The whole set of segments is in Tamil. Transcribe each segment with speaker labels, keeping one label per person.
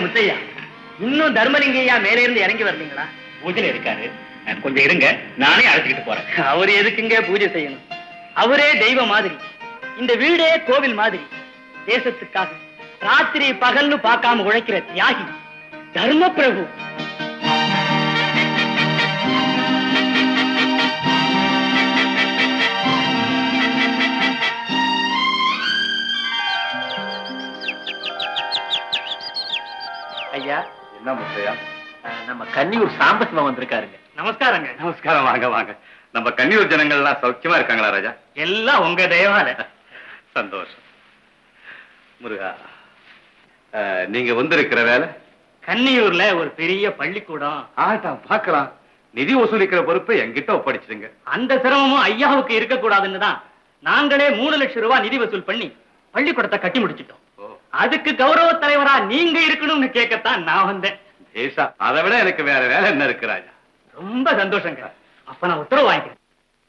Speaker 1: முத்தையா, இன்னும் தர்மலிங்கையா மேலே இருந்து இறங்கி வரலீங்களா?
Speaker 2: பூஜையில இருக்காரு, கொஞ்சம் இருங்க, நானே அழைச்சிக்கிட்டு போறேன்.
Speaker 1: அவரு எதுக்குங்க பூஜை செய்யணும்? அவரே தெய்வம் மாதிரி, இந்த வீடே கோவில் மாதிரி, தேசத்துக்காக ராத்திரி பகல்னு பார்க்காம உழைக்கிற தியாகி தர்ம பிரபு. ஐயா.
Speaker 2: என்ன முத்தையா?
Speaker 1: நம்ம கன்னியூர் சாம்பசிவம் வந்திருக்காருங்க. நமஸ்காரங்க.
Speaker 2: நமஸ்காரம். வாங்க வாங்க. நம்ம கன்னியூர் ஜனங்கள் எல்லாம் சௌக்கியமா இருக்காங்களா ராஜா?
Speaker 1: எல்லாம் உங்க தயவால.
Speaker 2: சந்தோஷம். முருகா, நீங்க வந்திருக்கிற வேலை
Speaker 1: கன்னியூர்ல ஒரு பெரிய பள்ளிக்கூடம்.
Speaker 2: ஆட்டாம் பார்க்கலாம். நிதி வசூலிக்கிற பொறுப்பை என்கிட்ட ஒப்படைச்சிருங்க.
Speaker 1: அந்த சிரமமும் ஐயாவுக்கு இருக்க கூடாதுன்னு தான் நாங்களே 3 லட்சம் ரூபாய் நிதி வசூல் பண்ணி பள்ளிக்கூடத்தை கட்டி முடிச்சிட்டோம். அதுக்கு கௌரவ தலைவரா நீங்க இருக்கணும்னு கேட்கத்தான் நான் வந்தேன்.
Speaker 2: தேசா, அதை விட எனக்கு வேற வேலை என்ன இருக்கு ராஜா?
Speaker 1: ரொம்ப சந்தோஷங்க. அப்ப நான் உத்தரவு வாங்கிக்கிறேன்.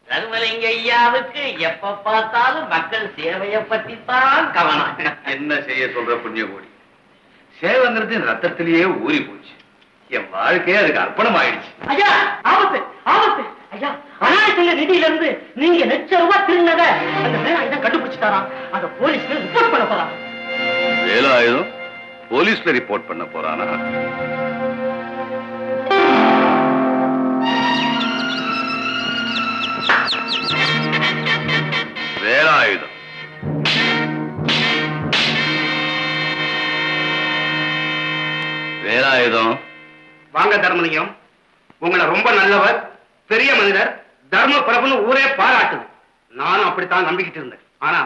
Speaker 3: தர்மலிங்க ஐயாவுக்கு எப்ப பார்த்தாலும் மக்கள் சேவையை பத்தி தான் கவனம்.
Speaker 2: என்ன செய்ய சொல்ற புண்ணியகோடி? சேவைங்கிறது ரத்தத்திலேயே ஊறி போச்சு. என் வாழ்க்கையே அதுக்கு அர்ப்பணம் ஆயிடுச்சு.
Speaker 1: ஐயா, ஆபத்து ஆபத்து. ஐயா, அனாயசங்க நிதியில இருந்து நீங்க லட்சம் ரூபாய் திருநத அந்த வேலாயுதம் கண்டுபிடிச்சிட்டாராம். அந்த போலீஸ்ல ரிப்போர்ட் பண்ண போறான்.
Speaker 2: வேலாயுதம் போலீஸ்ல ரிப்போர்ட் பண்ண போறானா? வேலாயுதம் வேலாயுதம்.
Speaker 4: வாங்க தர்மலிங்கம், உங்களை ரொம்ப நல்லவர், பெரிய மனிதர், தர்ம பிரபுன்னு ஊரே பாராட்டுது. நானும் அப்படித்தான் நம்பிக்கிட்டு இருந்தேன். ஆனா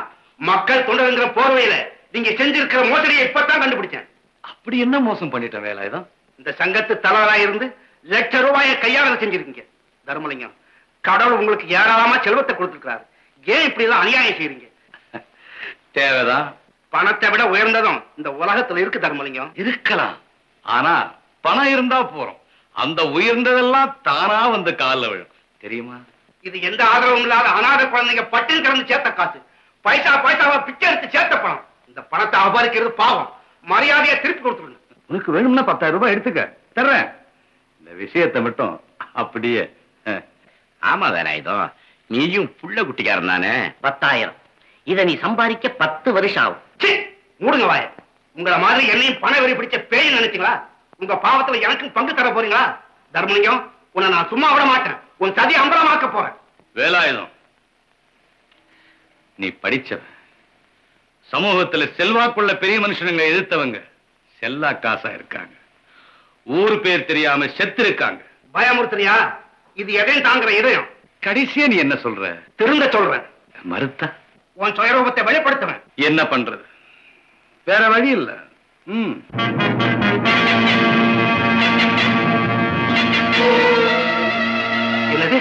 Speaker 4: மக்கள் தொண்டருங்கிற போர்வையில நீங்க செஞ்சிருக்கிற மோசடியை இப்பதான் கண்டுபிடிச்சேன்.
Speaker 2: அப்படி என்ன மோசம் பண்ணிட்டேன் வேலாயுதம்?
Speaker 4: இந்த சங்கத்து தலைவராக இருந்து லட்சம் ரூபாயை கையாள செஞ்சிருக்கீங்க. தர்மலிங்கம், கடவுள் உங்களுக்கு ஏராளமா செல்வத்தை கொடுத்திருக்கிறாரு. ஏன் இப்படி எல்லாம் அநியாயம் செய்றீங்க?
Speaker 2: தேவைதான்.
Speaker 4: பணத்தை விட உயர்ந்ததும் இந்த உலகத்துல இருக்கு தர்மலிங்கம்.
Speaker 2: இருக்கலாம், ஆனா பணம் இருந்தா போறோம். அந்த உயர்ந்ததெல்லாம் தானா வந்து காலில் விழும், தெரியுமா?
Speaker 4: இது எந்த ஆதரவும் இல்லாத அநாத குழந்தைங்க பட்டில் கிடந்து சேர்த்த காசு. பைசா பைசாவா பிச்சை எடுத்து சேர்த்த பணம். இந்த பணத்தை அபகரிக்கிறது பாவம். மரியாதையை திருப்பி கொடுத்துருங்க.
Speaker 2: உனக்கு வேணும்னா 10,000 ரூபாய் எடுத்துக்க, தர்றேன். இந்த விஷயத்தை மட்டும் அப்படியே.
Speaker 3: ஆமா வேலாயுதம், நீயும் புள்ள குட்டிக்காரன் தானே. 10,000 இதை நீ சம்பாதிக்க 10 வருஷம் ஆகும்.
Speaker 4: மூடுங்க வாய. உங்களை மாதிரி என்னையும் பண வெறி பிடிச்ச பேய் நினைச்சீங்களா? உங்க பாவத்துல எனக்கும் பங்கு தர போறீங்களா? தர்மலிங்கம், உன்னை நான் சும்மா விட மாட்டேன். உன் சதி அம்பலமாக்க போறேன்.
Speaker 2: வேலாயுதம், நீ படிச்சவன். சமூகத்துல செல்வாக்குள்ள பெரிய மனுஷனுங்க எதிர்த்தவங்க செல்லா காசா இருக்காங்க. ஊரு பேர் தெரியாம செத்து இருக்காங்க.
Speaker 4: பயமுறுத்துறியா? இது எதையும் தாங்குற இதயம்.
Speaker 2: கடைசியா நீ என்ன சொல்ற?
Speaker 4: திருந்த சொல்றேன்.
Speaker 2: மறுத்தா
Speaker 4: உன் சுயரூபத்தை வெளிப்படுத்துவேன்.
Speaker 2: என்ன பண்றது? வேற வழி இல்ல.
Speaker 4: என்னது?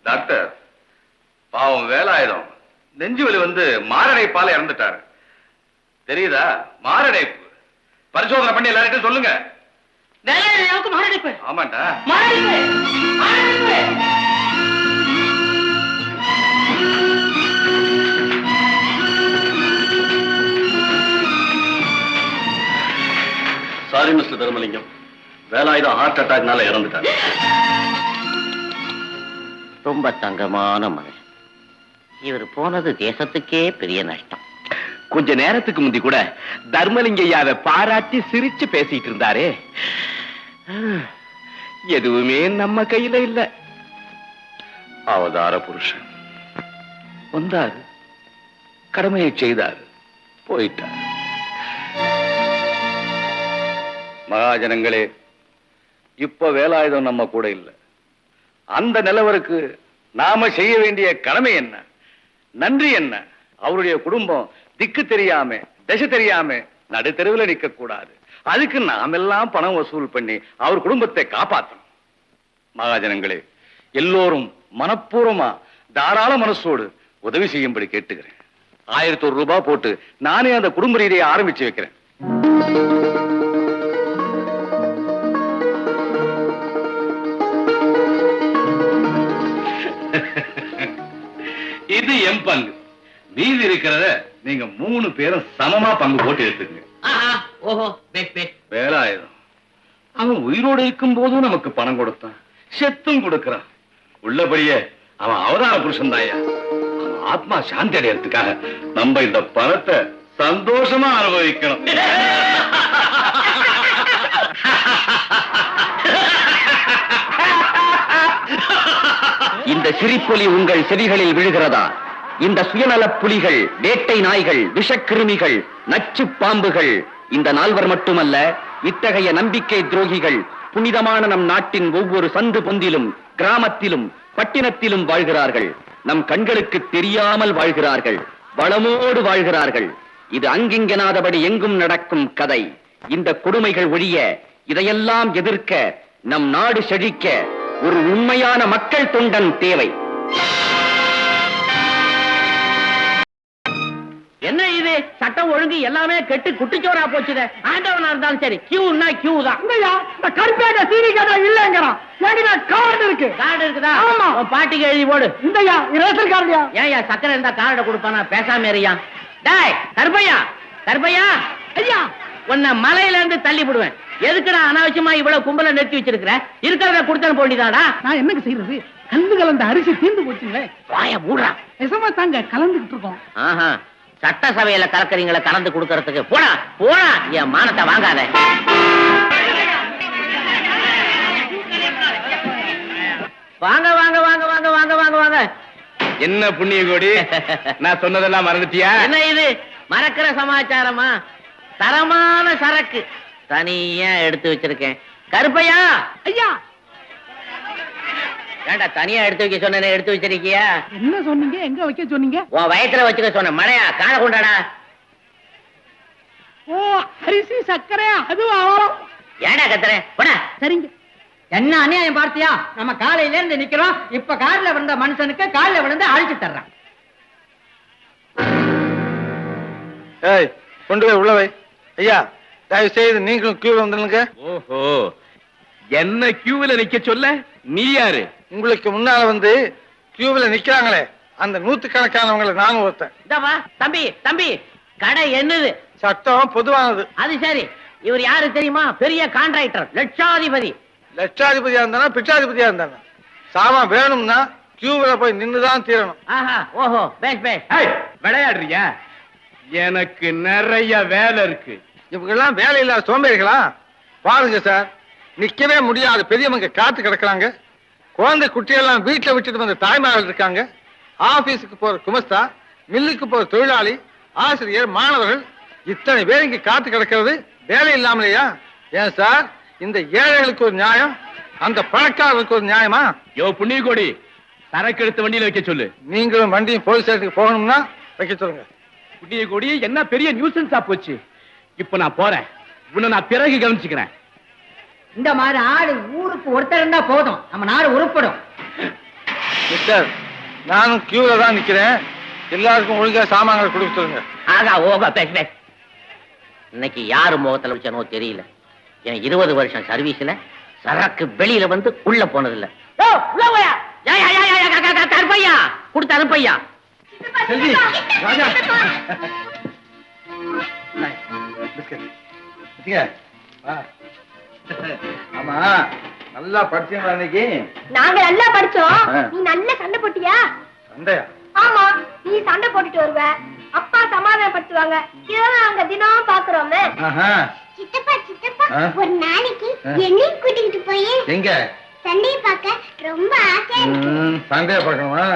Speaker 2: டாக்டர், பாவம் வேலாயுதம் நெஞ்சு வலி வந்து மாரடைப்பால இறந்துட்டாரு. தெரியுதா? மாரடைப்பு. பரிசோதனை பண்ணி எல்லார்கிட்டையும் சொல்லுங்க.
Speaker 1: மாரடைப்பு.
Speaker 2: ஆமாண்டா. Sorry mister Dharmalingam, Velayudham heart அட்டாக்னால இறந்துட்டாரு.
Speaker 3: ரொம்ப தங்கமான மனுஷன். இவர் போனது தேசத்துக்கே பெரிய நஷ்டம்.
Speaker 5: கொஞ்ச நேரத்துக்கு முந்தி கூட தர்மலிங்கையாவை பாராட்டி சிரிச்சு பேசிட்டு இருந்தாரே, எதுவுமே நம்ம கையில இல்ல.
Speaker 2: அவதார புருஷன்
Speaker 5: வந்தாரு, கடமையை செய்தாரு, போயிட்டார்.
Speaker 2: மகாஜனங்களே, இப்ப வேலாயுதம் நம்ம கூட இல்ல. அந்த நிலவருக்கு நாம செய்ய வேண்டிய கடமை என்ன, நன்றி என்ன? அவருடைய குடும்பம் திக்கு தெரியாம, திசை தெரியாம நடுத்தெருவில் நிற்க கூடாது. அதுக்கு நாமெல்லாம் பணம் வசூல் பண்ணி அவர் குடும்பத்தை காப்பாற்றணும். மகாஜனங்களே, எல்லோரும் மனப்பூர்வமா தாராள மனசோடு உதவி செய்யும்படி கேட்டுக்கிறேன். 1001 ரூபாய் போட்டு நானே அந்த குடும்ப ரீதியை ஆரம்பிச்சு வைக்கிறேன். இது என் பங்கு. மீதி இருக்கிறத நீங்க 3 பேரும் சமமா பங்கு போட்டு எடுத்துக்கங்க.
Speaker 3: ஓஹோ, பேஸ் பேஸ்.
Speaker 2: வேலாயுதம் அவன் உயிரோடு இருக்கும் போதும் நமக்கு பணம் கொடுத்தான், செத்தும் கொடுக்கிறான். உள்ளபடியே அவன் அவதார புருஷன் தாயா. அவன் ஆத்மா சாந்தி அடையறதுக்காக நம்ம இந்த பணத்தை சந்தோஷமா அனுபவிக்கணும்.
Speaker 5: இந்த சிரிப்பொலி உங்கள் செவிகளில் விழுகிறதா? இந்த சுயநல புலிகள், வேட்டை நாய்கள், விஷக்கிருமிகள், நச்சு பாம்புகள், இந்த 4 மட்டுமல்ல, இத்தகைய நம்பிக்கை துரோகிகள் புனிதமான நம் நாட்டின் ஒவ்வொரு சந்து பொந்திலும், கிராமத்திலும், பட்டினத்திலும் வாழ்கிறார்கள். நம் கண்களுக்கு தெரியாமல் வாழ்கிறார்கள், வளமோடு வாழ்கிறார்கள். இது அங்கிங்கெனாதபடி எங்கும் நடக்கும் கதை. இந்த கொடுமைகள் ஒழிய, இதையெல்லாம் எதிர்க்க, நம் நாடு செழிக்க ஒரு உண்மையான மக்கள் தொண்டன் தேவை.
Speaker 3: என்ன இது சட்டம் ஒழுங்கு எல்லாமே கெட்டு குட்டிச்சோரா போச்சுதே. ஆண்டவனா இருந்தாலும் சரி, கியூன்னா கியூ தான்.
Speaker 1: இந்த கருப்பேட்ட சீனி கடை இல்லங்கிறான். என்கிட்ட கார்டு இருக்கு.
Speaker 3: கார்டு இருக்குதா?
Speaker 1: ஆமா.
Speaker 3: உன் பாட்டிக்கு எழுதி போடு.
Speaker 1: India ration கார்டுயா.
Speaker 3: ஏன்யா சக்கரை இருந்தா கார்டை கொடுப்பானா? பேசாம இருயா. டேய் கருப்பையா, கருப்பையா,
Speaker 1: ஐயா
Speaker 3: உன்னை மலையில இருந்து தள்ளி விடுவேன். எதுக்குடா அனாவசியமா இவ்வளவு கும்பல நிறுத்தி வச்சிருக்கிற? இருக்கிறத கொடுத்தன போண்டிதாடா.
Speaker 1: நான் என்னங்க செய்யறது? கலந்து கலந்த அரிசி தீர்ந்து போச்சுங்களே.
Speaker 3: வாய மூடுறா.
Speaker 1: எசமா தாங்க கலந்துகிட்டு இருக்கோம்.
Speaker 3: ஆஹா, சட்டசபையில கலக்கறீங்கள கலந்து கொடுக்கறதுக்கு. போடா போடா, என் மானத்தை வாங்காத. வாங்க வாங்க வாங்க வாங்க வாங்க வாங்க வாங்க.
Speaker 5: என்ன புண்ணிய கோடி, நான் சொன்னதெல்லாம் மறந்துட்டியா?
Speaker 3: என்ன இது மறக்கிற சமாச்சாரமா? தரமான சரக்கு தனியா எடுத்து வச்சிருக்கேன். கருப்பையா,
Speaker 1: ஐயா
Speaker 3: ஏண்டா தனியா எடுத்து வைக்க சொன்ன, எடுத்து வச்சிருக்கியா?
Speaker 1: என்ன சொன்னீங்க? எங்க வைக்க சொன்னீங்க?
Speaker 3: உன் வயத்துல வச்சுக்க சொன்ன. மழையா காண கொண்டாடா.
Speaker 1: ஓ, அரிசி சர்க்கரை அதுவா?
Speaker 3: ஏண்டா கத்துற? போடா.
Speaker 1: சரிங்க. என்ன அநியாயம் பார்த்தியா? நம்ம காலையில இருந்து நிக்கிறோம். இப்ப கார்ல விழுந்த மனுஷனுக்கு கால்ல விழுந்து அழிச்சு தர்றான்.
Speaker 6: ஏய், கொண்டு போய் உள்ள வை. ஐயா, தயவு செய்து நீங்களும் கியூல வந்துருங்க.
Speaker 5: ஓஹோ, என்ன கியூவில் நிக்க சொல்ல? நீ யாரு?
Speaker 6: உங்களுக்கு முன்னால வந்து கியூல நிக்கிறாங்களே, அந்த 100கணக்கானவங்களை நானும் ஒருத்தன்.
Speaker 3: இந்தா தம்பி, தம்பி, கடை என்னது?
Speaker 6: சட்டம் பொதுவானது.
Speaker 3: அது சரி. இவர் யாரு தெரியுமா? பெரிய கான்ட்ராக்டர், லட்சாதிபதி.
Speaker 6: லட்சாதிபதியா இருந்தானா பிச்சாதிபதியா இருந்தானா, சாமான் வேணும்னா கியூல போய் நின்னுதான் தீரணும்.
Speaker 3: ஆஹா, ஓஹோ, பேஷ் பேஷ்.
Speaker 5: விளையாடுறியா? எனக்கு நிறைய வேலை இருக்கு.
Speaker 6: இவங்க எல்லாம் வேலை இல்லாத சோம்பேறிகளா? பாருங்க சார், நிக்கவே முடியாது பெரியவங்க காத்து கிடக்குறாங்க. குழந்தை குட்டியெல்லாம் வீட்டுல விட்டுட்டு வந்த தாய்மார்கள் இருக்காங்க. ஆபீஸுக்கு போற குமஸ்தா, மில்லுக்கு போற தொழிலாளி, ஆசிரியர், மாணவர்கள், இத்தனை பேர் இங்க காத்து கிடக்கிறது வேலை இல்லாமலையா? ஏன் சார், இந்த ஏழைகளுக்கு ஒரு நியாயம், அந்த பணக்காரர்களுக்கு ஒரு நியாயமா?
Speaker 5: யோ புண்ணிய கோடி, சரக்கு எடுத்து வண்டியில வைக்க சொல்லு.
Speaker 6: நீங்களும் வண்டியும் போலீஸ் ஸ்டேஷனுக்கு போகணும்னா வைக்க சொல்லுங்க.
Speaker 5: புண்ணிய கோடி, என்ன பெரிய நியூசன்ஸா போச்சு. இப்ப நான் போறேன், உன்னை நான் பிறகு கவனிச்சுக்கிறேன்.
Speaker 1: இந்த மாதிரி ஆளு ஊருக்கு ஒருத்தர் இருந்தா போதும், நம்ம நாடு உருப்படும்.
Speaker 6: மிஸ்டர், நானும் கியூல தான் நிக்கிறேன். எல்லாருக்கும் ஒழுங்கா சாமான்களை கொடுக்க சொல்லுங்க.
Speaker 3: ஆகா, ஓகா, பேஷ் பேஷ். இன்னைக்கு யாரு முகத்துல வச்சனோ தெரியல. என் 20 வருஷம் சர்வீஸ்ல சரக்கு வெளியில வந்து உள்ள போனதில்ல. கருப்பையா கொடுத்து அனுப்பையா.
Speaker 6: செல்வி, ராஜா. பிஸ்கட். வச்சுக்க. வா. ஆமா, நல்லா படிச்சீங்களா இன்னைக்கு?
Speaker 7: நாங்க நல்லா படிச்சோம்.
Speaker 6: ஆ.
Speaker 7: நீ நல்ல சண்டை போட்டியா?
Speaker 6: சண்டையா?
Speaker 7: ஆமா, நீ சண்டை போட்டுட்டு வருவ, அப்பா சமாதானப்படுத்துவாங்க. இதெல்லாம் நாங்க தினம் பாக்குறோமே.
Speaker 6: ஆஹா.
Speaker 7: சித்தப்பா சித்தப்பா,
Speaker 6: ஆ?
Speaker 7: ஒரு நாளைக்கு
Speaker 6: ஆ.
Speaker 7: என்னையும் கூட்டிக்கிட்டு போய்
Speaker 6: எங்க?
Speaker 7: சண்டையை பார்க்க ரொம்ப ஆசையா இருக்கு.
Speaker 6: சண்டையா பார்க்கணுமா?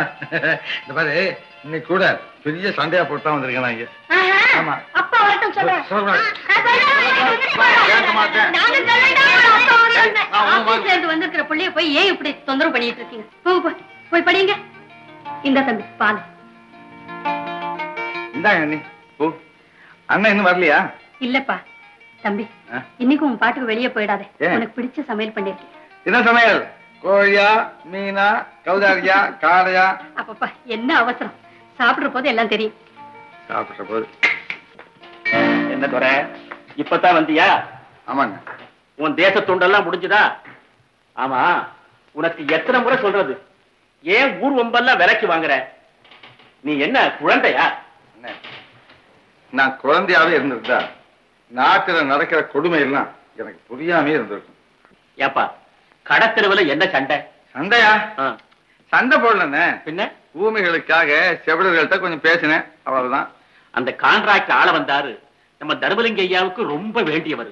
Speaker 6: இந்த பாரு, இன்னைக்கு கூட பெரிய சண்டையா போட்டு தான் வந்திருக்கேன் நான் இங்க.
Speaker 7: ஆஹா.
Speaker 6: ஆமா.
Speaker 7: அப்பா வரட்டும் சொல்றேன்.
Speaker 6: சொல்றேன்.
Speaker 7: கேட்க மாட்டேன். நாங்க சொல்லட்டா? அப்பா வரட்டும்.
Speaker 6: ஆஃபீஸ்ல
Speaker 7: இருந்து வந்திருக்கிற புள்ளைய போய் ஏன் இப்படி தொந்தரவு பண்ணிட்டு இருக்கீங்க? போய் போய் படிங்க. இந்த தம்பி பால்.
Speaker 6: இந்தாங்க அண்ணி. ஓ, அண்ணன் இன்னும் வரலையா?
Speaker 7: இல்லப்பா தம்பி,
Speaker 6: ஆ?
Speaker 7: இன்னைக்கு உன் பாட்டுக்கு வெளியே போயிடாதே.
Speaker 6: ஏன்?
Speaker 7: உனக்கு பிடிச்ச சமையல் பண்ணிருக்கேன்.
Speaker 6: என்ன சமையல்? கோழியா மீனா கௌதாரியா காடையா?
Speaker 8: அப்பப்பா என்ன அவசரம், சாப்பிடுற போது எல்லாம் தெரியும்.
Speaker 6: சாப்பிட்ட போது.
Speaker 1: என்ன துறை, இப்பதான் வந்தியா?
Speaker 6: ஆமாங்க.
Speaker 1: உன் தேச தொண்டெல்லாம் முடிஞ்சுதா? ஆமா, உனக்கு எத்தனை முறை சொல்றது, ஏன் ஊர் ஒம்பெல்லாம் விலைக்கு வாங்குற? நீ என்ன குழந்தையா?
Speaker 6: அண்ணே, நான் குழந்தையாவே இருந்திருந்தா நாட்டுல நடக்கிற கொடுமை எல்லாம் எனக்கு புரியாமே இருந்திருக்கும்.
Speaker 1: ஏப்பா, கடத்தெருவுல என்ன சண்டை?
Speaker 6: சண்டையா?
Speaker 1: ஆ,
Speaker 6: சண்டை போடலண்ணே,
Speaker 1: பின்ன
Speaker 6: ஊமைகளுக்காக செவிலர்கள்ட்ட கொஞ்சம் பேசினேன், அவ்வளவுதான்.
Speaker 1: அந்த கான்ட்ராக்ட் ஆள வந்தாரு, நம்ம தர்மலிங்க ஐயாவுக்கு ரொம்ப வேண்டியவர்,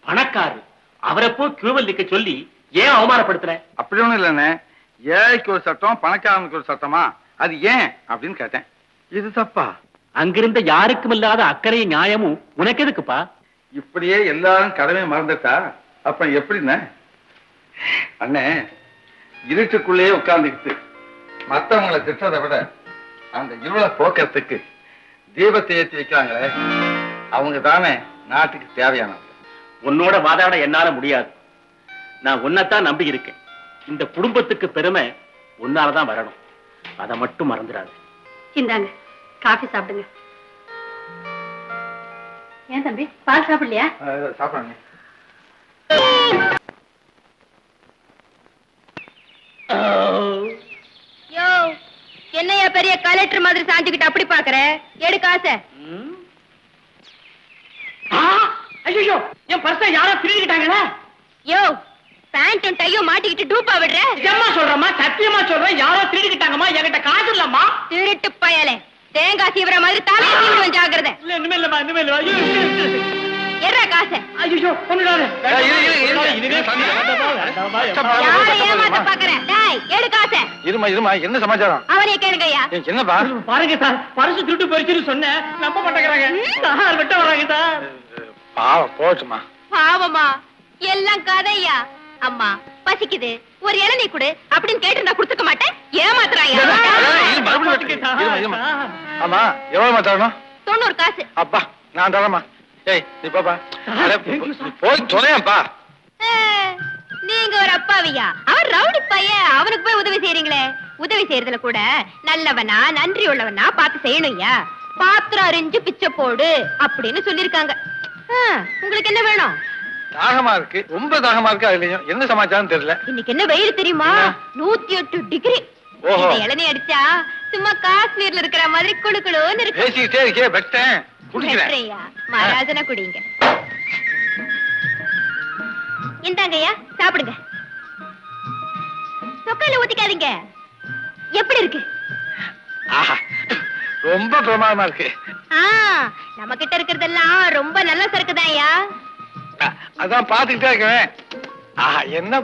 Speaker 1: பணக்காரரு. அவரை போய் கியூவல் நிக்க சொல்லி ஏன் அவமானப்படுத்துற?
Speaker 6: அப்படி ஒண்ணும் இல்லைண்ணே, ஏழைக்கு ஒரு சட்டம் பணக்காரனுக்கு ஒரு சட்டமா, அது ஏன் அப்படின்னு கேட்டேன். இது தப்பா?
Speaker 1: அங்கிருந்த யாருக்கும் இல்லாத அக்கறையும் நியாயமும் உனக்கு எதுக்குப்பா?
Speaker 6: இப்படியே எல்லாரும் கடமை மறந்துட்டா அப்புறம் எப்படிண்ணே? அண்ணே, இருட்டுக்குள்ளேயே உட்கார்ந்துக்கிட்டு மத்தவங்களை திட்டதை விட அந்த இருளை போக்குறதுக்கு தீபத்தை ஏற்றி வைக்கிறாங்களே, அவங்க தானே நாட்டுக்கு தேவையானவங்க.
Speaker 1: உன்னோட வாதாட என்னால முடியாது. நான் உன்னைத்தான் நம்பி இருக்கேன். இந்த குடும்பத்துக்கு பெருமை உன்னாலதான் வரணும், அதை மட்டும் மறந்துடாது.
Speaker 8: இந்தாங்க காஃபி சாப்பிடுங்க. ஏன் தம்பி பால் சாப்பிடலையா?
Speaker 6: சாப்பிடுங்க.
Speaker 7: யோ, என்னையா பெரிய கலெக்டர் மாதிரி சாஞ்சுக்கிட்டு அப்படி பாக்குற? எடு காசை.
Speaker 1: ஐயோ, என் பர்ஸை யாரோ திருடிக்கிட்டாங்களே.
Speaker 7: யோ, பேண்ட்டும் டையும் மாட்டிக்கிட்டு டூப்பா விடுற?
Speaker 1: நிஜமா சொல்றமா, சத்தியமா சொல்றேன், யாரோ திருடிக்கிட்டாங்கம்மா. என்கிட்ட காசு இல்லம்மா.
Speaker 7: திருட்டு பயலே, தேங்காய் சீவர மாதிரி தலையை சீவிடுவேன், ஜாக்கிரதை.
Speaker 1: இல்ல, இனிமே இல்லம்மா, இனிமே இல்ல. ஐயோ,
Speaker 7: எற காசை.
Speaker 1: ஐயோ, கொண்டுடாதே.
Speaker 7: யாரை ஏமாத்த பாக்குற? டேய், எடு காசை.
Speaker 6: இருமா இருமா, என்ன சமாச்சாரம்?
Speaker 7: அவனையே கேளுங்கய்யா.
Speaker 6: என்னப்பா?
Speaker 1: பாருங்க சார், பரிசு திருட்டு போயிடுச்சுன்னு சொன்னேன், நம்ப மாட்டேங்கிறாங்க. சார் விட்ட வராங்க சார்.
Speaker 6: பாவம், போச்சுமா.
Speaker 7: பாவமா, எல்லாம் கதையா. அம்மா பசிக்குது, ஒரு இளநீ கொடு அப்படின்னு கேட்டு நான் கொடுத்துக்க மாட்டேன். ஏமாத்துறாயா?
Speaker 6: ஆமா, எவ்வளவு தரணும்?
Speaker 7: 90 காசு.
Speaker 6: அப்பா, நான் தரமா. ஏய், நீ பாப்பா, போய் சொன்னேன்ப்பா.
Speaker 7: நீங்க ஒரு அப்பாவியா? அவன் ரவுடி பையன், அவனுக்கு போய் உதவி செய்யறீங்களே. உதவி செய்யறதுல கூட நல்லவனா நன்றி உள்ளவனா பார்த்து செய்யணும்யா. பாத்திரம் அறிஞ்சு பிச்சை போடு அப்படின்னு சொல்லிருக்காங்க. உங்களுக்கு என்ன வேணும்?
Speaker 6: தாகமா இருக்கு, ரொம்ப தாகமா இருக்கு. அதுலயும் என்ன சமாச்சாரம் தெரியல.
Speaker 7: இன்னைக்கு என்ன வெயில் தெரியுமா? 108 டிகிரி.
Speaker 6: ஓஹோ.
Speaker 7: இளநீ அடிச்சா சும்மா காஷ்மீர்ல இருக்கிற மாதிரி குளு குளுன்னு இருக்கு.
Speaker 6: பேசிக்கிட்டே இருக்கே, வெட்டேன் குடிக்கிறேன்.
Speaker 7: வெட்டுறியா? மகாராஜனா குடிங்க. இந்தாங்கய்யா, சாப்பிடுங்க. சொக்கையில ஊத்திக்காதீங்க. எப்படி இருக்கு?
Speaker 6: ஆஹா, ரொம்ப பிரமாதமா இருக்கு.
Speaker 7: நம்ம கிட்ட இருக்கிறதெல்லாம் ரொம்ப நல்ல சரக்குதான் ஐயா.
Speaker 6: அதான் பாத்துக்கிட்டே இருக்கேன். ஆஹா, என்ன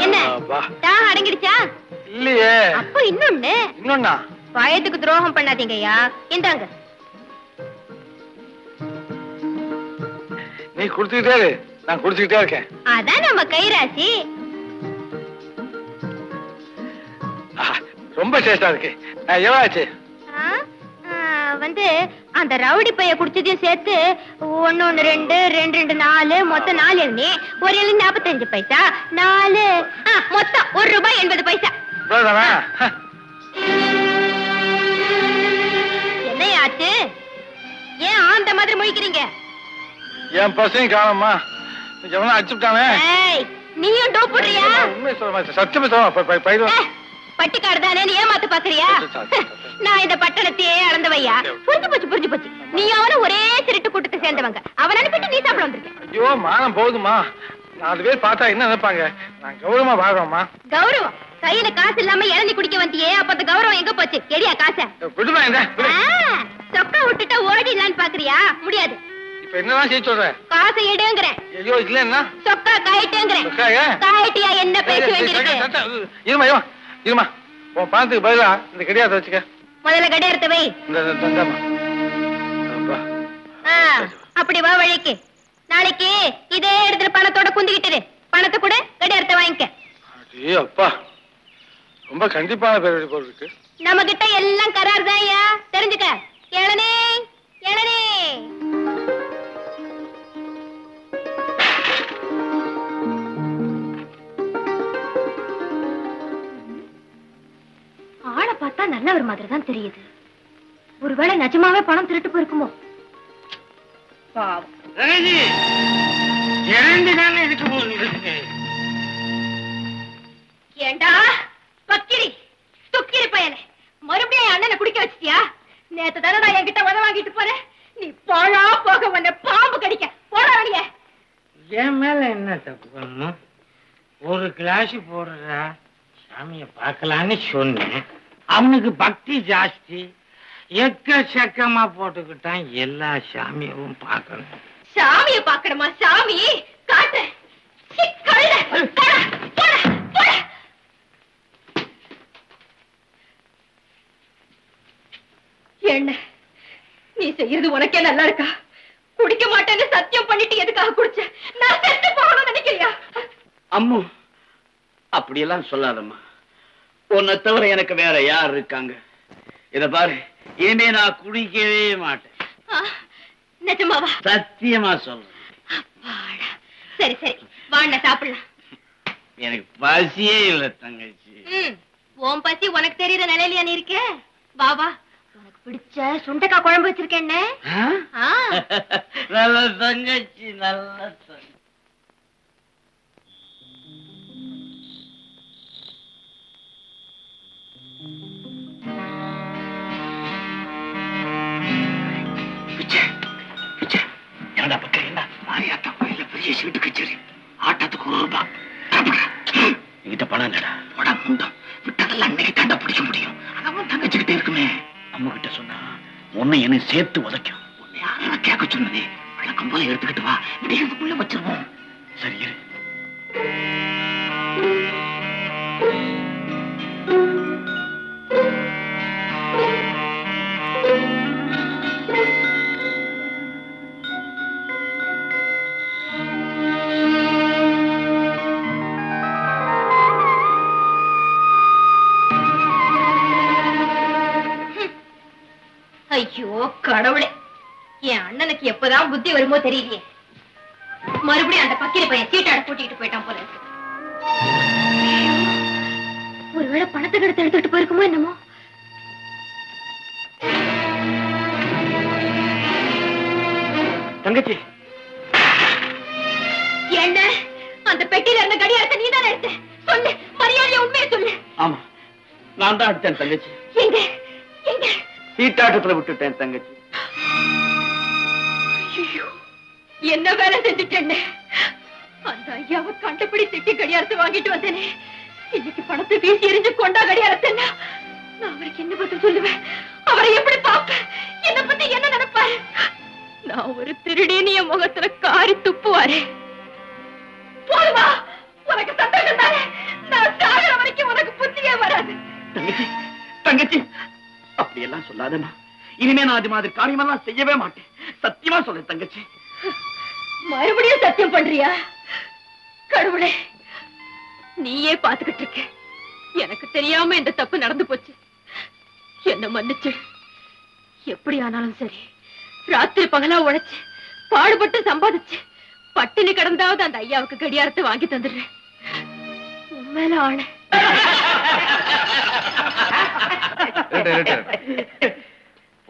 Speaker 7: என்ன
Speaker 6: அப்பா.
Speaker 7: தாகம் அடங்கிடுச்சா?
Speaker 6: இல்லையே.
Speaker 7: அப்போ இன்னொன்னு.
Speaker 6: இன்னொன்னா?
Speaker 7: பயத்துக்கு துரோகம் பண்ணாதீங்க ஐயா. இந்தாங்க.
Speaker 6: நீ குடுத்துக்கிட்டே இரு, நான் குடிச்சுக்கிட்டே இருக்கேன்.
Speaker 7: அதான் நம்ம கைராசி.
Speaker 6: ஆஹா, ரொம்ப டேஸ்டா இருக்கு. எவ்வளவு ஆச்சு?
Speaker 7: வந்து அந்த ரவுடி பைய குடிச்சதையும் சேர்த்து 1 1 2 2 2 4 மொத்தம் 4 இளநீ, ஒரு இளநீ 45 பைசா, 4 மொத்தம் ₹1.80. என்னையாச்சு? ஏன் ஆந்த மாதிரி முழிக்கிறீங்க?
Speaker 6: என் பசங்க காணோம்மா, எவனா அடிச்சுட்டானே.
Speaker 7: நீயும் டோப் போடுறியா?
Speaker 6: உண்மை சொல்ல, சத்தியமே சொல்ல.
Speaker 7: பட்டிக்காடு தானே ஏமாத்து பாக்குறியா? நான் இந்த பட்டணத்தையே அளந்தவையா. புரிஞ்சு போச்சு, புரிஞ்சு போச்சு. நீ அவனும் ஒரே திருட்டு கூட்டத்தை சேர்ந்தவங்க. அவன் அனுப்பிட்டு நீ சாப்பிட வந்திருக்க.
Speaker 6: ஐயோ, மானம் போகுதுமா. 4 பேர் பார்த்தா என்ன நினைப்பாங்க? நான் கௌரவமா வாழ்றோம்மா.
Speaker 7: கௌரவம்? கையில காசு இல்லாம இளநீ குடிக்க வந்தியே, அப்ப அந்த கௌரவம் எங்க போச்சு? எடியா காசை.
Speaker 6: விடுமா இந்த
Speaker 7: சொக்கா விட்டுட்டா ஓடிடலான்னு பாக்குறியா? முடியாது.
Speaker 6: இப்ப என்னதான் செய்ய சொல்ற?
Speaker 7: காசை எடுங்கறேன்.
Speaker 6: ஐயோ, இல்ல என்ன?
Speaker 7: சொக்கா காயிட்டேங்கறேன். காயிட்டியா? என்ன பேச வேண்டியிருக்கு?
Speaker 6: இருமா இருமா இருமா, உன் பணத்துக்கு பதிலா இந்த கடியாரத்தை வச்சுக்க.
Speaker 7: முதல்ல கடியாரத்தை வை. அப்படி வா வழிக்கு. நாளைக்கு இதே இடத்துல பணத்தோட குந்திக்கிட்டு பணத்தை கூட கடியாரத்தை வாங்கிக்க.
Speaker 6: அப்பா, ரொம்ப கண்டிப்பான பேர் போல் இருக்கு.
Speaker 7: நம்ம கிட்ட எல்லாம் கரார் தான் ஐயா, தெரிஞ்சுக்க. இளநீ இளநீ. பார்த்தா நல்லவர் மாதிரி தான் தெரியுது. ஒருவேளை நிஜமாவே பணம் திருட்டு போயிருக்குமோ? பாவம். ஏண்டா பக்கிரி துக்கிரி பயலே, மறுபடியும் அண்ணனை குடிக்க வச்சிட்டியா? நேத்து தானே நான் என்கிட்ட உத வாங்கிட்டு போறேன். நீ போழா போக உன்னை பாம்பு கடிக்க போட வெளிய.
Speaker 9: என் மேல என்ன தப்பு பண்ணணும்? ஒரு கிளாஸ் போடுறா சாமிய பார்க்கலான்னு சொன்னேன். அவனுக்கு பக்தி ஜாஸ்தி, எக்கச்சக்கமா போட்டுக்கிட்டான். எல்லா சாமியவும் பார்க்கணும்.
Speaker 7: சாமிய பார்க்கணுமா? சாமி காட்டு. என்ன நீ செய்யறது உனக்கே நல்லா இருக்கா? குடிக்க மாட்டேன்னு சத்தியம் பண்ணிட்டு எதுக்காக குடிச்ச? நான் செத்து போகணும்னு நினைக்கிறியா?
Speaker 10: அம்மு, அப்படியெல்லாம் சொல்லாதம்மா. உன்னை தவிர எனக்கு வேற யார் இருக்காங்க? இத பாரு, இனிமே நான் குடிக்கவே மாட்டேன்.
Speaker 7: நிஜமாவா?
Speaker 10: சத்தியமா சொல்றேன்.
Speaker 7: அப்பாடா. சரி சரி, வாண்ண சாப்பிடலாம்.
Speaker 10: எனக்கு பசியே இல்ல தங்கச்சி.
Speaker 7: உன் பசி உனக்கு தெரியற நிலையில நீ இருக்க. வா வா, உனக்கு பிடிச்ச சுண்டைக்காய் குழம்பு வச்சிருக்கேன்.
Speaker 10: நல்ல தங்கச்சி, நல்ல தங்கச்சி.
Speaker 2: என்னடா பக்கறீங்களா? மாரியாத்தா கோயில்ல பெரிய சீட்டு கச்சேரி, ஆட்டத்துக்கு 1 ரூபாய். என்கிட்ட பணம் இல்லடா. உடா முண்டம், விட்டதெல்லாம் அன்னைக்கு தாண்டா பிடிக்க முடியும். அவன் தங்கச்சிக்கிட்டே இருக்குமே. அம்மா கிட்ட சொன்னா உன்னை என்ன சேர்த்து உதைக்கும். உன்னை யாரும் கேட்க சொன்னதே, வழக்கம் போல எடுத்துக்கிட்டு வா, இடையதுக்குள்ள வச்சிருவோம். சரி இரு.
Speaker 7: ஐயோ கடவுளே, என் அண்ணனுக்கு எப்பதான் புத்தி வருமோ தெரியலையே. மறுபடியும் அந்த பக்கிரி பையன் சீட்டாட கூட்டிட்டு போயிட்டான் போல இருக்கு. ஒருவேளை பணத்தை எடுத்து எடுத்துட்டு போயிருக்குமோ என்னமோ.
Speaker 10: தங்கச்சி,
Speaker 7: என்ன அந்த பெட்டியில இருந்த கடியாரத்தை நீ தானே எடுத்த? சொல்லு, மரியாதையா உண்மையை சொல்லு.
Speaker 10: ஆமா, நான் தான் அடிச்சேன் தங்கச்சி.
Speaker 7: எங்க எங்க?
Speaker 10: சீட்டாட்டத்துல விட்டுட்டேன் தங்கச்சி.
Speaker 7: என்ன வேலை செஞ்சுட்டேன்னு அந்த ஐயாவை கண்டுபிடி திட்டி கடியாரத்தை வாங்கிட்டு வந்தேனே. இன்னைக்கு பணத்தை வீசி எரிஞ்சு கொண்டா கடியாரத்தை. நான் அவருக்கு என்ன பதில் சொல்லுவேன்? அவரை எப்படி பார்ப்பேன்? என்ன பத்தி என்ன நினைப்பாரு? நான் ஒரு திருடின்னு என் முகத்துல காரி துப்புவாரு. போதுமா? உனக்கு சந்தோஷம் தானே? நான் சாகிற வரைக்கும் உனக்கு புத்தியே வராது.
Speaker 10: தங்கச்சி தங்கச்சி, அப்படியெல்லாம் சொல்லாதம்மா. இனிமே நான் அது மாதிரி காரியமெல்லாம் செய்யவே மாட்டேன். சத்தியமா சொல்ல தங்கச்சி.
Speaker 7: மறுபடியும் சத்தியம் பண்றியா? கடவுளே, நீயே பாத்துக்கிட்டு இருக்க. எனக்கு தெரியாம இந்த தப்பு நடந்து போச்சு. என்ன மன்னிச்சு. எப்படி ஆனாலும் சரி, ராத்திரி பகலா உழைச்சு பாடுபட்டு சம்பாதிச்சு பட்டினி கடந்தாவது அந்த ஐயாவுக்கு கடியாரத்தை வாங்கி தந்துடுறேன். உண்மையில ஆன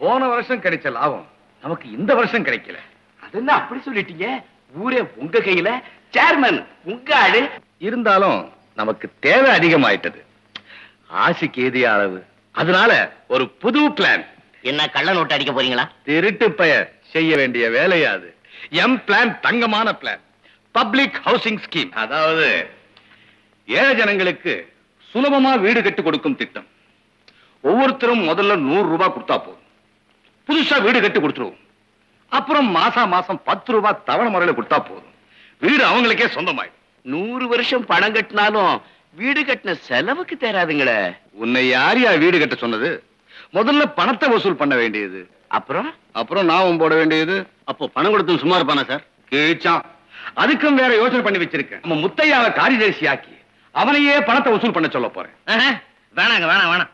Speaker 2: போன வருஷம் கிடைச்ச லாபம் நமக்கு இந்த வருஷம் கிடைக்கல.
Speaker 10: அது என்ன அப்படி சொல்லிட்டீங்க? ஊரே உங்க கையில, சேர்மன் உங்க ஆளு.
Speaker 2: இருந்தாலும் நமக்கு தேவை அதிகமாயிட்டது. ஆசைக்கு ஏதிய அளவு. அதனால ஒரு புது பிளான்.
Speaker 3: என்ன கள்ள நோட்டு அடிக்க போறீங்களா?
Speaker 2: திருட்டு பெயர் செய்ய வேண்டிய வேலையாது. எம் பிளான் தங்கமான பிளான். Public housing scheme. அதாவது ஏழை ஜனங்களுக்கு சுலபமா வீடு கட்டி கொடுக்கும் திட்டம். ஒவ்வொருத்தரும் முதல்ல 100 ரூபாய் கொடுத்தா போதும். புதுசா வீடு கட்டி கொடுத்துருவோம். அப்புறம் மாசம் 10 ரூபாய் தவணை முறையில கொடுத்தா போதும். வீடு அவங்களுக்கே சொந்தமாயிடும்.
Speaker 10: 100 வருஷம் பணம் கட்டினாலும் வீடு கட்டின செலவுக்கு தேராதுங்களே.
Speaker 2: உன்னை யார் வீடு கட்ட சொன்னது? முதல்ல பணத்தை வசூல் பண்ண வேண்டியது. அப்புறம் நான் போட வேண்டியது.
Speaker 10: அப்போ பணம் கொடுத்து சும்மா இருப்பானா சார்?
Speaker 2: கேச்சான். அதுக்கும் வேற யோசனை பண்ணி வச்சிருக்கேன். நம்ம முத்தையாவை காரியதரிசி ஆக்கி அவனையே பணத்தை வசூல் பண்ண சொல்ல போறேன்.
Speaker 3: வேணாங்க, வேணாம்.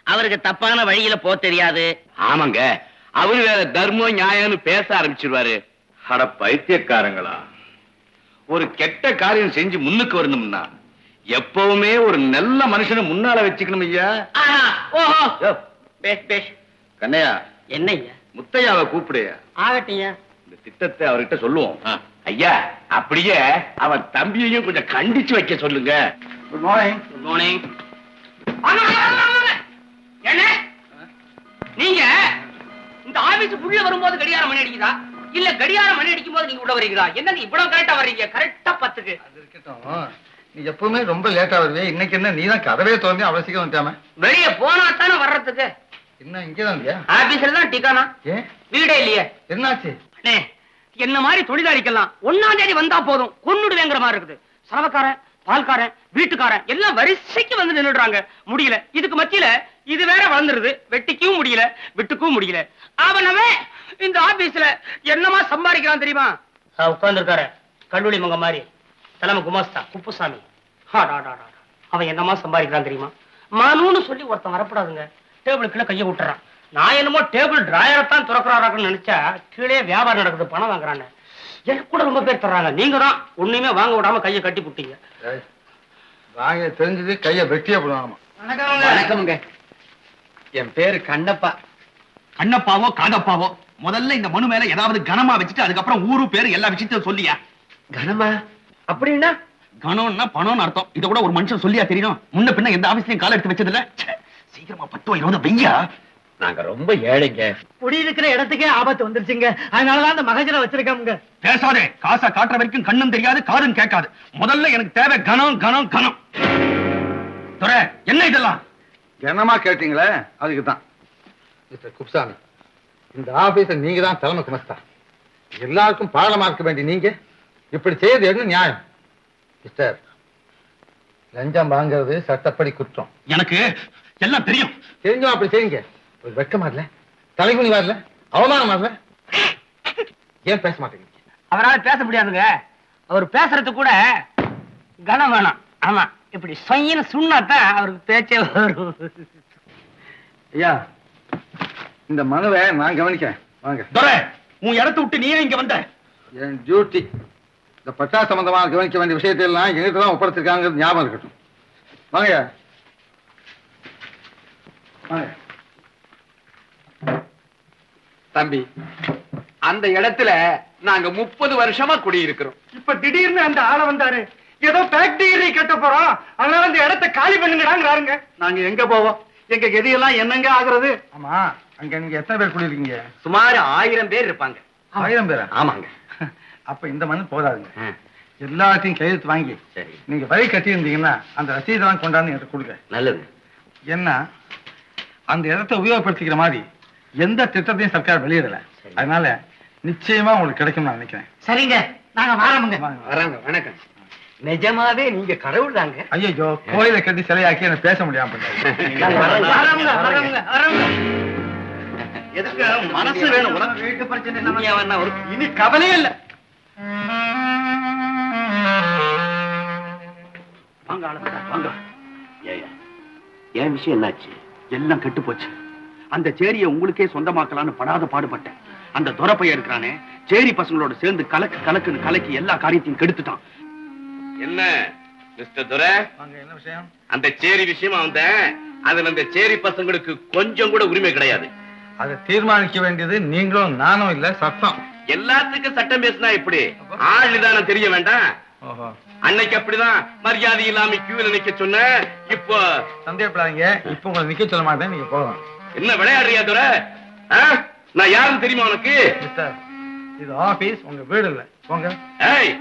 Speaker 3: அவருக்கு தப்பான வழியில போ தெரியாது.
Speaker 10: ஆமாங்க, அவரு வேற தர்மம் நியாயம்னு பேச ஆரம்பிச்சிருவாரு.
Speaker 2: அட பைத்தியக்காரங்களா! ஒரு கெட்ட காரியம் செஞ்சு முன்னுக்கு வரணும்னா எப்பவுமே ஒரு நல்ல மனுஷனை முன்னால வச்சுக்கணும் ஐயா.
Speaker 1: ஓஹோ
Speaker 2: யோ,
Speaker 1: பேஷ் பேஷ்.
Speaker 2: கண்ணையா
Speaker 1: என்னய்யா?
Speaker 2: முத்தையாவை கூப்பிடுயா.
Speaker 1: ஆகட்டியா.
Speaker 2: இந்த திட்டத்தை அவர்கிட்ட சொல்லுவோம்.
Speaker 10: ஐயா அப்படியே அவன் தம்பியையும் கொஞ்சம் கண்டிச்சு வைக்க சொல்லுங்க.
Speaker 6: Good morning.
Speaker 1: Good morning. என்ன நீங்க இந்த ஆபீஸ் உள்ள வரும்போது கடிகாரம் மணி அடிக்குதா இல்ல கடிகாரம் மணி அடிக்கும் போது நீங்க உள்ள வரீங்களா? என்ன நீங்க இவ்வளவு கரெக்டா வர்றீங்க? கரெக்டா 10க்கு.
Speaker 6: அது இருக்கட்டும். நீ எப்பவுமே ரொம்ப லேட்டா வருவே. இன்னைக்கு என்ன நீதான் கதவே திறந்து அவ்வளவு சீக்கிரம் வந்துட்டாம?
Speaker 1: வெளிய போனா தானே வர்றதுக்கு.
Speaker 6: என்ன இங்கதான் இல்லையா?
Speaker 1: ஆபீஸ்ல தான் டிக்கானா.
Speaker 6: ஏன்
Speaker 1: வீடே இல்லையே.
Speaker 6: என்னாச்சு?
Speaker 1: அண்ணே, என்ன மாதிரி தொழிலாளிக்கெல்லாம் 1ஆம் தேதி வந்தா போதும் கொன்னுடுவேங்கிற மாதிரி இருக்குது. சலவைக்காரன், பால்காரன், வீட்டுக்காரன் எல்லாம் வரிசைக்கு வந்து நின்னுடுறாங்க. முடியல. இதுக்கு மத்தியில இது வேற வளர்ந்துருது. வெட்டிக்கவும் முடியல, விட்டுக்கவும் முடியல. அவனவே இந்த ஆபீஸ்ல என்னமா சம்பாதிக்கிறான் தெரியுமா? உட்கார்ந்து இருக்காரு கல்லூரி மங்க மாதிரி தலைமை குமாஸ்தா குப்புசாமி. அவன் என்னமா சம்பாதிக்கிறான் தெரியுமா? மனுன்னு சொல்லி ஒருத்தன் வரப்படாதுங்க. டேபிளுக்குள்ள கையை விட்டுறான். நான் என்னமோ டேபிள் டிராயரைத்தான் திறக்கிறாராக்குன்னு நினைச்சா கீழே வியாபாரம் நடக்குது, பணம் வாங்குறான்னு. எனக்கு கூட ரொம்ப பேர் தர்றாங்க. நீங்க தான் ஒண்ணுமே வாங்க விடாம கையை கட்டி புட்டீங்க.
Speaker 6: வாங்க தெரிஞ்சது கையை வெட்டியே போடுவாமா.
Speaker 10: வணக்கமுங்க. என் பேரு கண்ணப்பா. கண்ணப்பாவோ காகப்பாவோ முதல்ல இந்த மனு மேல ஏதாவது கனமா வச்சுட்டு அதுக்கப்புறம் ஊரு பேரு எல்லா விஷயத்தையும் சொல்லியா. கனமா அப்படின்னா? கனம்னா பணம்னு அர்த்தம். இத கூட ஒரு மனுஷன் சொல்லியா தெரியணும்? முன்ன பின்ன எந்த ஆபீஸ்லயும் கால எடுத்து வச்சது இல்ல. சீக்கிரமா 10 20 வெய்யா. நாங்க ரொம்ப ஏழைங்க.
Speaker 1: குடி இருக்கிற இடத்துக்கே ஆபத்து வந்துருச்சுங்க. அதனாலதான் அந்த மகஜனை வச்சிருக்காங்க.
Speaker 10: பேசாதே. காசை காட்டுற வரைக்கும் கண்ணும் தெரியாது காதும் கேட்காது. முதல்ல எனக்கு தேவை கனம் கனம் கனம். துரை, என்ன இதெல்லாம்?
Speaker 6: என்னமா கேட்டீங்களே அதுக்குதான். மிஸ்டர் குப்சாமி, இந்த ஆபீஸ நீங்க தான் தலைமை குமஸ்தா. எல்லாருக்கும் பாடமா இருக்க வேண்டிய நீங்க இப்படி செய்யறது என்ன நியாயம்? மிஸ்டர், லஞ்சம் வாங்குறது சட்டப்படி குற்றம்.
Speaker 10: எனக்கு எல்லாம் தெரியும்.
Speaker 6: தெரிஞ்சும் அப்படி செய்யுங்க. ஒரு வெட்கமா இல்ல, தலைகுனி வரல, அவமானமா இல்ல? ஏன் பேச மாட்டேங்க?
Speaker 1: அவரால் பேச முடியாதுங்க. அவர் பேசுறது கூட கனம் வேணாம். ஆமா, இப்படி சொயின்னு சொன்னாதான் அவருக்கு பேச்சே வரும்.
Speaker 6: ஐயா, இந்த மனுவை நான் கவனிக்கிறேன். வாங்க.
Speaker 10: துரை, உன் இடத்தை விட்டு நீயே இங்க வந்த?
Speaker 6: என் டியூட்டி. இந்த பட்டா சம்பந்தமாக கவனிக்க வேண்டிய விஷயத்தை எல்லாம் எங்கிட்ட தான் ஒப்படைச்சிருக்காங்க, ஞாபகம் இருக்கட்டும். வாங்க வாங்க.
Speaker 10: தம்பி, அந்த இடத்துல நாங்க 30 வருஷமா குடியிருக்கிறோம்.
Speaker 1: இப்ப திடீர்னு அந்த ஆள வந்தாரு. ஏதோ ஃபேக்டரி கட்ட போறோம், அதனால அந்த இடத்தை காலி பண்ணுங்கடாங்க.
Speaker 6: நாங்க எங்க போவோம்? எங்க கதியெல்லாம் என்னங்க ஆகுறது? ஆமா, அங்க நீங்க எத்தனை பேர் குடியிருக்கீங்க?
Speaker 10: சுமார் 1000 பேர் இருப்பாங்க.
Speaker 6: 1000 பேரா?
Speaker 10: ஆமாங்க.
Speaker 6: அப்ப இந்த மனு போதாதுங்க. எல்லாத்தையும் கையெழுத்து வாங்கி
Speaker 10: சரி,
Speaker 6: நீங்க வரி கட்டி இருந்தீங்கன்னா அந்த ரசீதெல்லாம் கொண்டாந்து எனக்கு கொடுங்க.
Speaker 10: நல்லது.
Speaker 6: என்ன, அந்த இடத்தை உபயோகப்படுத்திக்கிற மாதிரி எந்த திட்டத்தையும் சர்க்கார் வெளியிடல. அதனால நிச்சயமா உங்களுக்கு கிடைக்கும் நான் நினைக்கிறேன்.
Speaker 1: சரிங்க, நாங்க வாரமுங்க.
Speaker 10: வராங்க. வணக்கம். நிஜமாவே நீங்க கடவுள் தாங்க.
Speaker 6: ஐயோ, கோயிலை கட்டி சிலையாக்கி எனக்கு பேச முடியாம
Speaker 10: எதுக்கு மனசு வேணும்?
Speaker 1: வீட்டு பிரச்சனை
Speaker 10: இனி கவலையே இல்ல. வாங்க வாங்க. ஏயா, என் விஷயம் என்னாச்சு? எல்லாம் கெட்டு போச்சு. அந்த சேரியை உங்களுக்கே சொந்தமாக்கலான்னு படாத பாடுபட்டேன். அந்த துரப்பைய இருக்கிறானே, சேரி பசங்களோட சேர்ந்து கலக்கு கலக்குன்னு கலக்கி எல்லா காரியத்தையும் கெடுத்துட்டான். என்ன மிஸ்டர் துரை,
Speaker 6: என்ன விஷயம்?
Speaker 10: அந்த சேரி விஷயமா வந்தேன். அதுல அந்த சேரி பசங்களுக்கு கொஞ்சம் கூட உரிமை கிடையாது.
Speaker 6: அதை தீர்மானிக்க வேண்டியது நீங்களும் நானும் இல்ல, சட்டம்.
Speaker 10: எல்லாத்துக்கும் சட்டம் பேசினா இப்படி ஆள் நிதானம் தெரிய வேண்டாம். அன்னைக்கு அப்படிதான் மரியாதை இல்லாம கியூல நிக்க சொன்ன. இப்போ
Speaker 6: சந்தேகப்படாதீங்க, இப்ப உங்களை நிக்க சொல்ல மாட்டேன், நீங்க போகலாம்.
Speaker 10: என்ன விளையாடுறியா துரை? நான் யாருன்னு தெரியுமா உனக்கு?
Speaker 6: மிஸ்டர், இது ஆபீஸ், உங்க வீடு இல்ல. போங்க.
Speaker 10: ஏய்,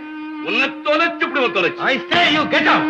Speaker 10: உன்னை தொலைச்சு விடுவோம். தொலைச்சு
Speaker 6: I say you get out.